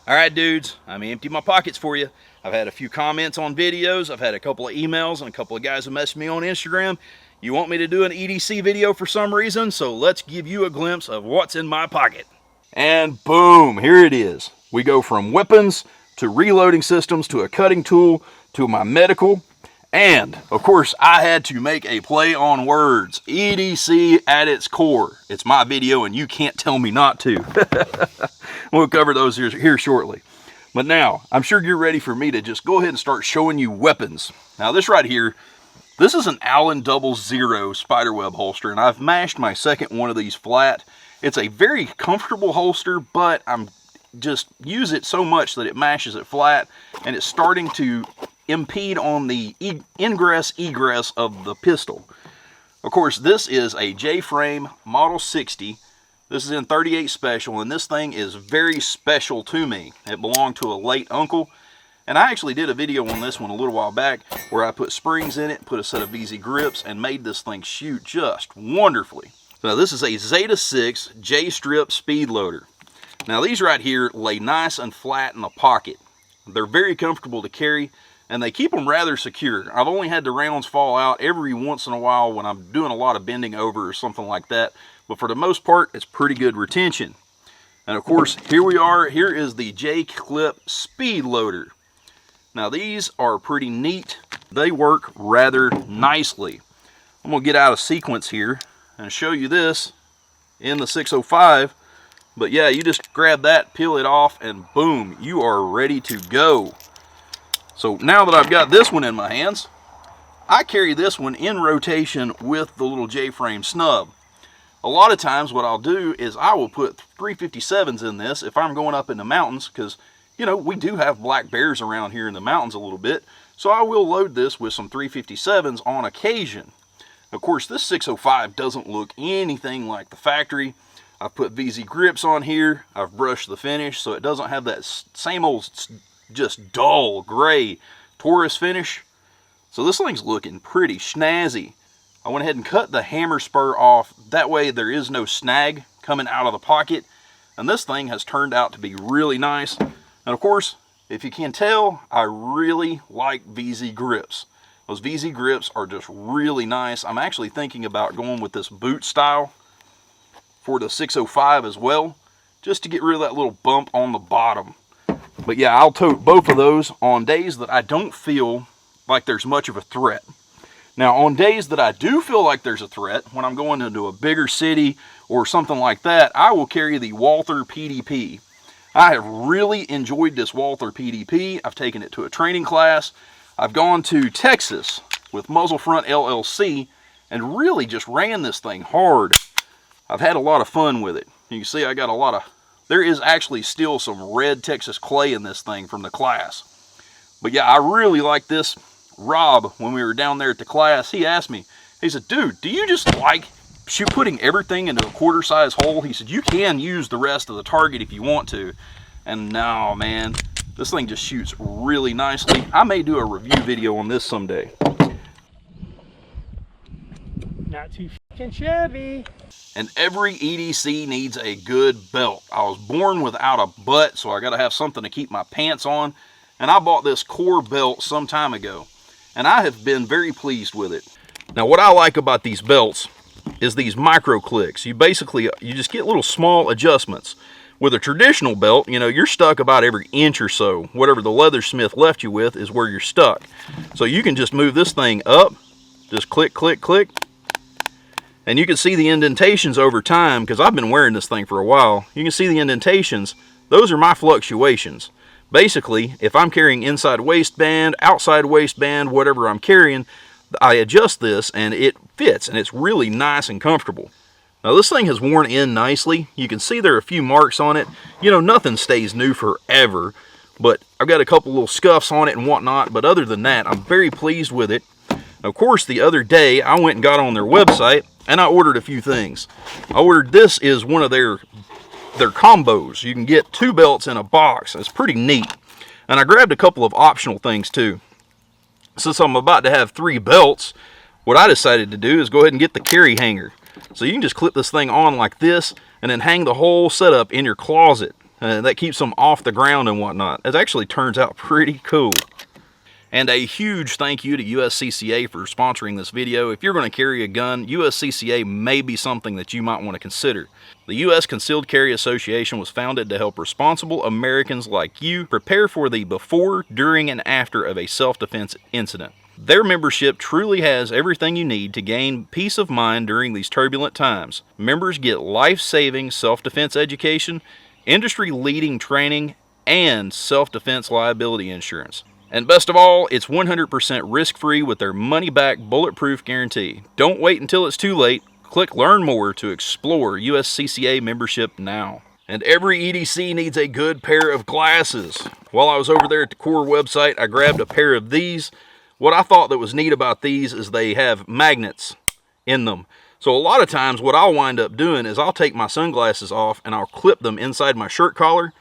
Alright dudes, I'm emptying my pockets for you. I've had a few comments on videos, I've had a couple of emails, and a couple of guys who messaged me on Instagram. You want me to do an EDC video for some reason, so let's give you a glimpse of what's in my pocket. And boom, here it is. We go from weapons to reloading systems to a cutting tool to my medical. And, of course, I had to make a play on words. EDC at its core. It's my video and you can't tell me not to. We'll cover those here shortly. But now, I'm sure you're ready for me to just go ahead and start showing you weapons. Now this right here, this is an Allen 00 spiderweb holster, and I've mashed my second one of these flat. It's a very comfortable holster, but I'm just use it so much that it mashes it flat, and it's starting to impede on the ingress egress of the pistol. Of course, this is a J-frame model 60. This is in 38 special, and this thing is very special to me. It belonged to a late uncle, and I actually did a video on this one a little while back where I put springs in it, put a set of VZ grips, and made this thing shoot just wonderfully. So this is a Zeta 6 J-strip speed loader. Now these right here lay nice and flat in the pocket. They're very comfortable to carry, and they keep them rather secure. I've only had the rounds fall out every once in a while when I'm doing a lot of bending over or something like that, but for the most part, it's pretty good retention. And of course, here we are. Here is the J-clip speed loader. Now these are pretty neat. They work rather nicely. I'm gonna get out of sequence here and show you this in the 605. But yeah, you just grab that, peel it off, and boom, you are ready to go. So now that I've got this one in my hands, I carry this one in rotation with the little J-frame snub. A lot of times what I'll do is I will put 357s in this if I'm going up in the mountains, because, you know, we do have black bears around here in the mountains a little bit. So I will load this with some 357s on occasion. Of course, this 605 doesn't look anything like the factory. I've put VZ grips on here. I've brushed the finish so it doesn't have that same old just dull gray Taurus finish. So this thing's looking pretty snazzy. I went ahead and cut the hammer spur off. That way there is no snag coming out of the pocket. And this thing has turned out to be really nice. And of course, if you can tell, I really like VZ grips. Those VZ grips are just really nice. I'm actually thinking about going with this boot style for the 605 as well, just to get rid of that little bump on the bottom. But yeah, I'll tote both of those on days that I don't feel like there's much of a threat. Now, on days that I do feel like there's a threat, when I'm going into a bigger city or something like that, I will carry the Walther PDP. I have really enjoyed this Walther PDP. I've taken it to a training class. I've gone to Texas with Muzzle Front LLC and really just ran this thing hard. I've had a lot of fun with it. You can see I got a lot of, there is actually still some red Texas clay in this thing from the class. But yeah, I really like this. Rob, when we were down there at the class, he asked me, he said, dude, do you just like putting everything into a quarter size hole? He said, you can use the rest of the target if you want to. And no, man, this thing just shoots really nicely. I may do a review video on this someday. Not too fucking shabby. And every EDC needs a good belt. I was born without a butt, so I got to have something to keep my pants on. And I bought this core belt some time ago, and I have been very pleased with it. Now, what I like about these belts is these micro clicks. You just get little small adjustments. With a traditional belt, you know, you're stuck about every inch or so. Whatever the leathersmith left you with is where you're stuck. So you can just move this thing up, just click, click, click. And you can see the indentations over time, because I've been wearing this thing for a while. You can see the indentations. Those are my fluctuations. Basically, if I'm carrying inside waistband, outside waistband, whatever I'm carrying, I adjust this and it fits, and it's really nice and comfortable. Now this thing has worn in nicely. You can see there are a few marks on it. You know, nothing stays new forever, but I've got a couple little scuffs on it and whatnot, but other than that, I'm very pleased with it. Of course, the other day, I went and got on their website, and I ordered a few things. I ordered, this is one of their combos. You can get 2 belts in a box. It's pretty neat. And I grabbed a couple of optional things too. Since I'm about to have 3 belts, what I decided to do is go ahead and get the carry hanger. So you can just clip this thing on like this, and then hang the whole setup in your closet. That keeps them off the ground and whatnot. It actually turns out pretty cool. And a huge thank you to USCCA for sponsoring this video. If you're going to carry a gun, USCCA may be something that you might want to consider. The U.S. Concealed Carry Association was founded to help responsible Americans like you prepare for the before, during, and after of a self-defense incident. Their membership truly has everything you need to gain peace of mind during these turbulent times. Members get life-saving self-defense education, industry-leading training, and self-defense liability insurance. And best of all, it's 100% risk-free with their money-back bulletproof guarantee. Don't wait until it's too late. Click Learn More to explore USCCA membership now. And every EDC needs a good pair of glasses. While I was over there at the Core website, I grabbed a pair of these. What I thought that was neat about these is they have magnets in them. So a lot of times what I'll wind up doing is I'll take my sunglasses off and I'll clip them inside my shirt collar.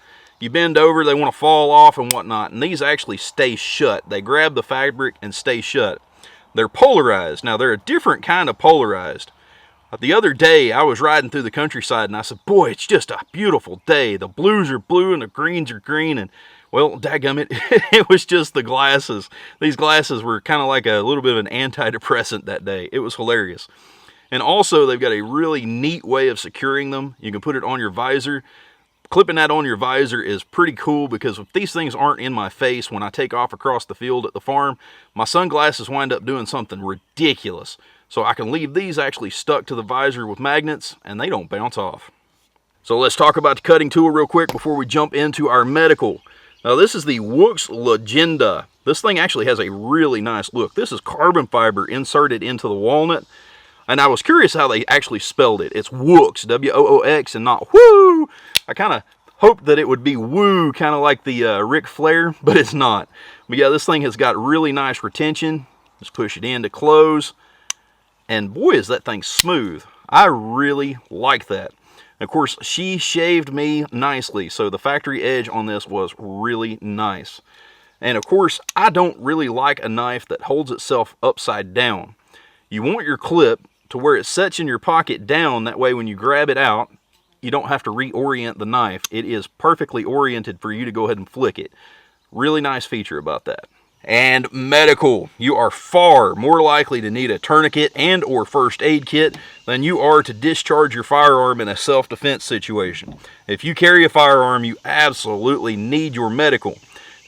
You bend over, they want to fall off and whatnot, and these actually stay shut. They grab the fabric and stay shut. They're polarized. Now, they're a different kind of polarized. The other day, I was riding through the countryside, and I said, boy, it's just a beautiful day. The blues are blue and the greens are green, and, well, dadgummit, it was just the glasses. These glasses were kind of like a little bit of an antidepressant that day. It was hilarious. And also, they've got a really neat way of securing them. You can put it on your visor. Clipping that on your visor is pretty cool because if these things aren't in my face when I take off across the field at the farm, my sunglasses wind up doing something ridiculous. So I can leave these actually stuck to the visor with magnets and they don't bounce off. So let's talk about the cutting tool real quick before we jump into our medical. Now this is the Wooks Legenda. This thing actually has a really nice look. This is carbon fiber inserted into the walnut. And I was curious how they actually spelled it. It's Wooks, W-O-O-X, and not Woo. I kind of hoped that it would be Woo, kind of like the Ric Flair, but it's not. But yeah, this thing has got really nice retention. Just push it in to close. And boy, is that thing smooth. I really like that. Of course, she shaved me nicely, so the factory edge on this was really nice. And of course, I don't really like a knife that holds itself upside down. You want your clip to where it sets in your pocket down, that way when you grab it out, you don't have to reorient the knife. It is perfectly oriented for you to go ahead and flick it. Really nice feature about that. And medical. You are far more likely to need a tourniquet and or first aid kit than you are to discharge your firearm in a self-defense situation. If you carry a firearm, you absolutely need your medical.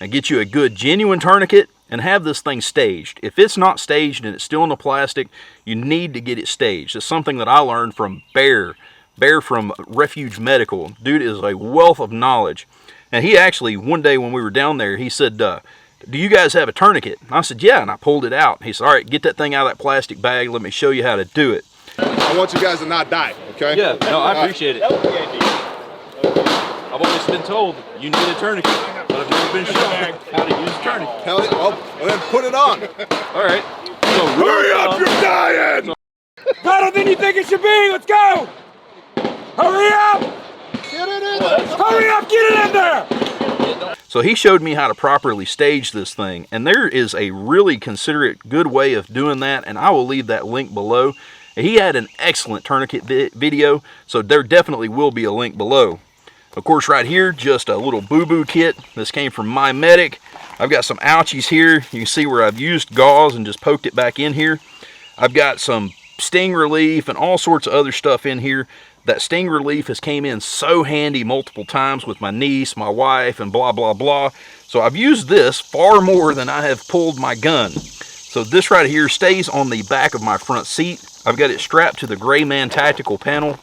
Now get you a good genuine tourniquet and have this thing staged. If it's not staged and it's still in the plastic, you need to get it staged. It's something that I learned from Bear from Refuge Medical. Dude is a wealth of knowledge. And he actually, one day when we were down there, he said, do you guys have a tourniquet? And I said, yeah, and I pulled it out. He said, all right, get that thing out of that plastic bag. Let me show you how to do it. I want you guys to not die, okay? Yeah, no, I appreciate it. I've always been told you need a tourniquet, but I've never been shown how to use a tourniquet. Hell yeah, well, then put it on. All right. So Hurry up, you're dying! Better than you think it should be. Let's go. Hurry up. Get it in there. Hurry up. Get it in there. So he showed me how to properly stage this thing, and there is a really considerate, good way of doing that, and I will leave that link below. He had an excellent tourniquet video, so there definitely will be a link below. Of course, right here, just a little boo-boo kit. This came from My Medic. I've got some ouchies here. You can see where I've used gauze and just poked it back in here. I've got some sting relief and all sorts of other stuff in here. That sting relief has came in so handy multiple times with my niece, my wife, and blah, blah, blah. So I've used this far more than I have pulled my gun. So this right here stays on the back of my front seat. I've got it strapped to the Gray Man tactical panel.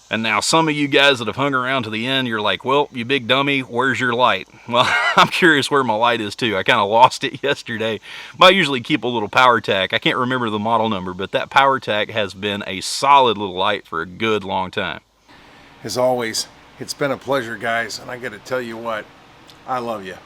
And now some of you guys that have hung around to the end, you're like, well, you big dummy, where's your light? Well, I'm curious where my light is too. I kind of lost it yesterday. But I usually keep a little power tack. I can't remember the model number, but that power tack has been a solid little light for a good long time. As always, it's been a pleasure, guys, and I got to tell you what, I love you.